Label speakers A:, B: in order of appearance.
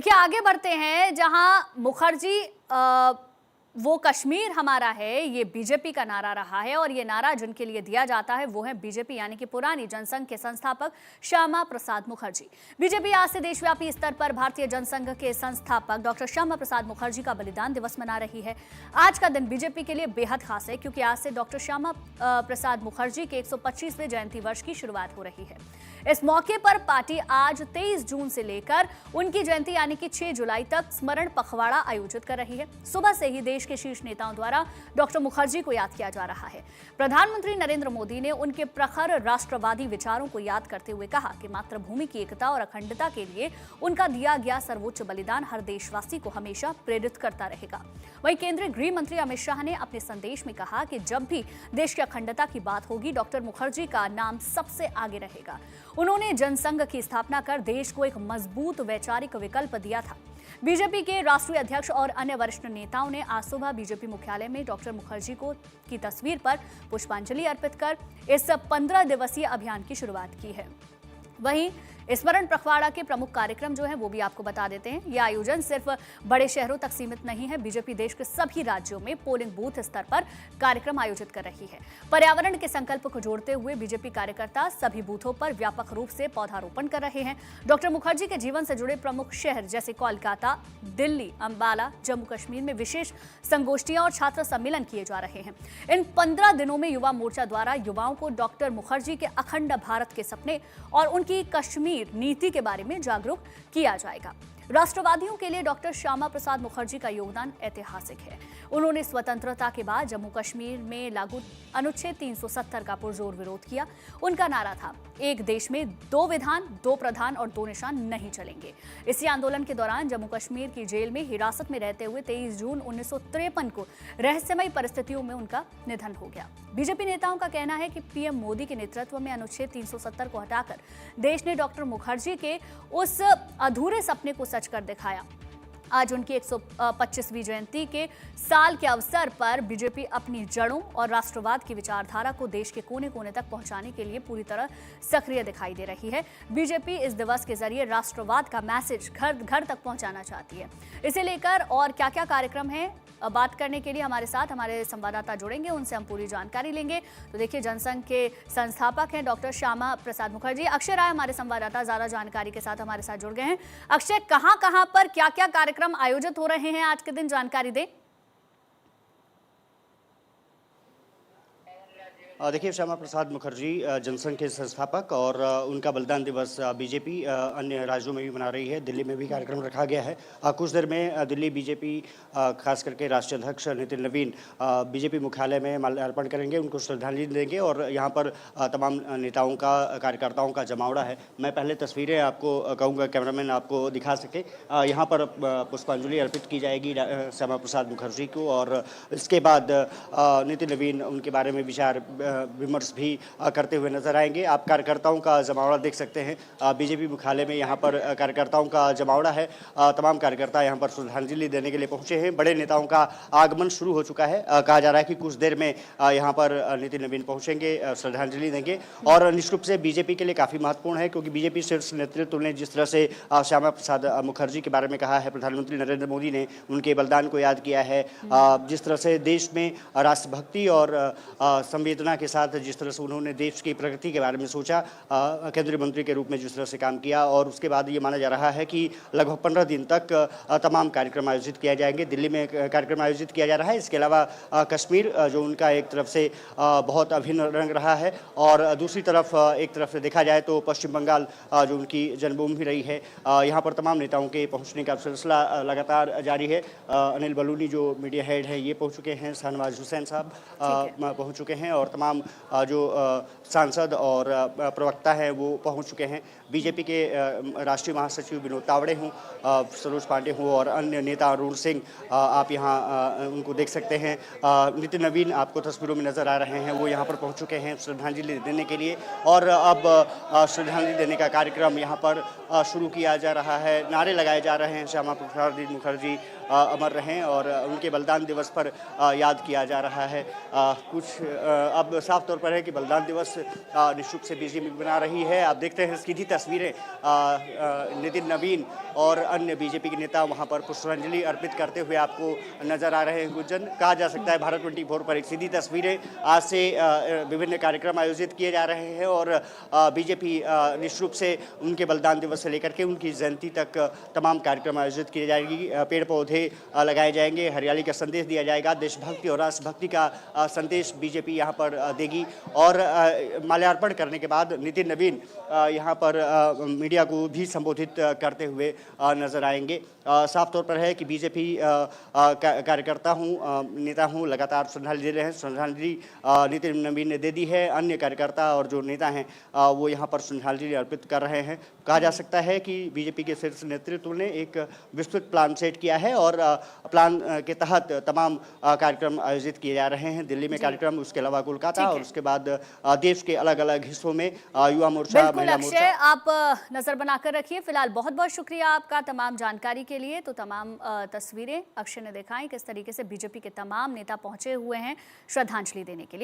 A: देखिए आगे बढ़ते हैं। जहां मुखर्जी वो कश्मीर हमारा है, ये बीजेपी का नारा रहा है और ये नारा जिनके लिए दिया जाता है वो है बीजेपी यानी कि पुरानी जनसंघ के संस्थापक श्यामा प्रसाद मुखर्जी। बीजेपी आज से देशव्यापी स्तर पर भारतीय जनसंघ के संस्थापक डॉक्टर श्यामा प्रसाद मुखर्जी का बलिदान दिवस मना रही है। आज का दिन बीजेपी के लिए बेहद खास है क्योंकि आज से डॉक्टर श्यामा प्रसाद मुखर्जी के 125वें जयंती वर्ष की शुरुआत हो रही है। इस मौके पर पार्टी आज 23 जून से लेकर उनकी जयंती यानी कि 6 जुलाई तक स्मरण पखवाड़ा आयोजित कर रही है। सुबह से ही देश के शीर्ष नेताओं द्वारा डॉक्टर मुखर्जी को याद किया जा रहा है। प्रधानमंत्री नरेंद्र मोदी ने उनके प्रखर राष्ट्रवादी विचारों को याद करते हुए कहा कि मातृभूमि की एकता और अखंडता के लिए उनका दिया गया सर्वोच्च बलिदान हर देशवासी को हमेशा प्रेरित करता रहेगा। वहीं केंद्रीय गृह मंत्री अमित शाह ने अपने संदेश में कहा कि जब भी देश की अखंडता की बात होगी, डॉक्टर मुखर्जी का नाम सबसे आगे रहेगा। उन्होंने जनसंघ की स्थापना कर देश को एक मजबूत वैचारिक विकल्प दिया था। बीजेपी के राष्ट्रीय अध्यक्ष और अन्य वरिष्ठ नेताओं ने आज सुबह बीजेपी मुख्यालय में डॉक्टर मुखर्जी की तस्वीर पर पुष्पांजलि अर्पित कर इस 15 दिवसीय अभियान की शुरुआत की है। वहीं स्मरण पखवाड़ा के प्रमुख कार्यक्रम जो है वो भी आपको बता देते हैं। यह आयोजन सिर्फ बड़े शहरों तक सीमित नहीं है। बीजेपी देश के सभी राज्यों में पोलिंग बूथ स्तर पर कार्यक्रम आयोजित कर रही है। पर्यावरण के संकल्प को जोड़ते हुए बीजेपी कार्यकर्ता सभी बूथों पर व्यापक रूप से पौधारोपण कर रहे हैं। डॉक्टर मुखर्जी के जीवन से जुड़े प्रमुख शहर जैसे कोलकाता, दिल्ली, अंबाला, जम्मू कश्मीर में विशेष संगोष्ठियां और छात्र सम्मेलन किए जा रहे हैं। इन 15 दिनों में युवा मोर्चा द्वारा युवाओं को डॉक्टर मुखर्जी के अखंड भारत के सपने और उनकी कश्मीर नीति के बारे में जागरूक किया जाएगा। राष्ट्रवादियों के लिए डॉक्टर श्यामा प्रसाद मुखर्जी का योगदान ऐतिहासिक है। उन्होंने स्वतंत्रता के बाद जम्मू कश्मीर में लागू अनुच्छेद 370 का पुरजोर विरोध किया। उनका नारा था, एक देश में दो विधान, दो प्रधान और दो निशान नहीं चलेंगे। इसी आंदोलन के दौरान जम्मू कश्मीर की जेल में हिरासत में रहते हुए 23 जून 1953 को रहस्यमयी परिस्थितियों में उनका निधन हो गया। बीजेपी नेताओं का कहना है कि पीएम मोदी के नेतृत्व में अनुच्छेद 370 को हटाकर देश ने डॉक्टर मुखर्जी के उस अधूरे सपने को सच कर दिखाया। आज उनकी 125वीं जयंती के साल के अवसर पर बीजेपी अपनी जड़ों और राष्ट्रवाद की विचारधारा को देश के कोने कोने तक पहुंचाने के लिए पूरी तरह सक्रिय दिखाई दे रही है। बीजेपी इस दिवस के जरिए राष्ट्रवाद का मैसेज घर घर तक पहुंचाना चाहती है। इसे लेकर और क्या क्या कार्यक्रम है, बात करने के लिए हमारे साथ हमारे संवाददाता जुड़ेंगे, उनसे हम पूरी जानकारी लेंगे। तो देखिए, जनसंघ के संस्थापक हैं डॉक्टर श्यामा प्रसाद मुखर्जी। अक्षय राय हमारे संवाददाता ज्यादा जानकारी के साथ हमारे साथ जुड़ गए हैं। अक्षय, कहां पर क्या क्या कार्यक्रम आयोजित हो रहे हैं आज के दिन, जानकारी दें।
B: देखिए, श्यामा प्रसाद मुखर्जी जनसंघ के संस्थापक और उनका बलिदान दिवस बीजेपी अन्य राज्यों में भी मना रही है। दिल्ली में भी कार्यक्रम रखा गया है। कुछ देर में दिल्ली बीजेपी खास करके राष्ट्रीय अध्यक्ष नितिन नवीन बीजेपी मुख्यालय में माल्यार्पण करेंगे, उनको श्रद्धांजलि देंगे और यहाँ पर तमाम नेताओं का, कार्यकर्ताओं का जमावड़ा है। मैं पहले तस्वीरें आपको कहूँगा कैमरामैन आपको दिखा सके। यहाँ पर पुष्पांजलि अर्पित की जाएगी श्यामा प्रसाद मुखर्जी को और इसके बाद नितिन नवीन उनके बारे में विचार विमर्श भी करते हुए नजर आएंगे। आप कार्यकर्ताओं का जमावड़ा देख सकते हैं। बीजेपी मुख्यालय में यहाँ पर कार्यकर्ताओं का जमावड़ा है। तमाम कार्यकर्ता यहाँ पर श्रद्धांजलि देने के लिए पहुंचे हैं। बड़े नेताओं का आगमन शुरू हो चुका है। कहा जा रहा है कि कुछ देर में यहाँ पर नितिन नवीन पहुंचेंगे, श्रद्धांजलि देंगे और निश्चित रूप से बीजेपी के लिए काफ़ी महत्वपूर्ण है क्योंकि बीजेपी शीर्ष नेतृत्व ने जिस तरह से श्यामा प्रसाद मुखर्जी के बारे में कहा है, प्रधानमंत्री नरेंद्र मोदी ने उनके बलिदान को याद किया है, जिस तरह से देश में राष्ट्रभक्ति और संवेदना के साथ जिस तरह से उन्होंने देश की प्रगति के बारे में सोचा, केंद्रीय मंत्री के रूप में जिस तरह से काम किया और उसके बाद ये माना जा रहा है कि लगभग 15 दिन तक तमाम कार्यक्रम आयोजित किए जाएंगे। दिल्ली में कार्यक्रम आयोजित किया जा रहा है। इसके अलावा कश्मीर जो उनका एक तरफ से बहुत अभिन्न रंग रहा है और दूसरी तरफ एक तरफ से देखा जाए तो पश्चिम बंगाल जो उनकी जन्मभूमि रही है, यहाँ पर तमाम नेताओं के पहुँचने का सिलसिला लगातार जारी है। अनिल बलूनी जो मीडिया हेड है ये पहुँच चुके हैं, शाहनवाज हुसैन साहब पहुँच चुके हैं और तमाम जो सांसद और प्रवक्ता हैं वो पहुंच चुके हैं। बीजेपी के राष्ट्रीय महासचिव विनोद तावड़े हों, सरोज पांडे हों और अन्य नेता अरुण सिंह, आप यहाँ उनको देख सकते हैं। नितिन नवीन आपको तस्वीरों में नजर आ रहे हैं, वो यहाँ पर पहुंच चुके हैं श्रद्धांजलि देने के लिए और अब श्रद्धांजलि देने का कार्यक्रम यहाँ पर शुरू किया जा रहा है। नारे लगाए जा रहे हैं, श्यामा प्रसाद मुखर्जी अमर रहें और उनके बलिदान दिवस पर याद किया जा रहा है। कुछ अब साफ तौर पर है कि बलिदान दिवस निश्चित रूप से बीजेपी बना रही है। आप देखते हैं सीधी तस्वीरें, नितिन नवीन और अन्य बीजेपी के नेता वहां पर पुष्पांजलि अर्पित करते हुए आपको नजर आ रहे हैं। गुंजन, कहा जा सकता है भारत 24 पर एक सीधी तस्वीरें, आज से विभिन्न कार्यक्रम आयोजित किए जा रहे हैं और बीजेपी निश्चित रूप से उनके बलिदान दिवस से लेकर के उनकी जयंती तक तमाम कार्यक्रम आयोजित किए जाएंगे। पेड़ पौधे लगाए जाएंगे, हरियाली का संदेश दिया जाएगा, देशभक्ति और राष्ट्रभक्ति का संदेश बीजेपी यहाँ पर देगी। और माल्यार्पण करने के बाद नितिन नवीन यहाँ पर मीडिया को भी संबोधित करते हुए नजर आएंगे। साफ तौर पर है कि बीजेपी कार्यकर्ता नेता हूँ लगातार श्रद्धांजलि दे रहे हैं। श्रद्धांजलि नितिन नवीन ने दे दी है, अन्य कार्यकर्ता और जो नेता हैं वो यहाँ पर श्रद्धांजलि अर्पित कर रहे हैं। कहा जा सकता है कि बीजेपी के शीर्ष नेतृत्व ने एक विस्तृत प्लान सेट किया है और प्लान के तहत तमाम कार्यक्रम आयोजित किए जा रहे हैं। दिल्ली में कार्यक्रम, उसके अलावा कोलकाता और उसके बाद देश के अलग अलग हिस्सों में युवा मोर्चा, महिला मोर्चा।
A: अक्षय, आप नजर बनाकर रखिए। फिलहाल बहुत बहुत शुक्रिया आपका तमाम जानकारी के लिए। तो तमाम तस्वीरें अक्षय ने दिखाई किस तरीके से बीजेपी के तमाम नेता पहुंचे हुए हैं श्रद्धांजलि देने के लिए।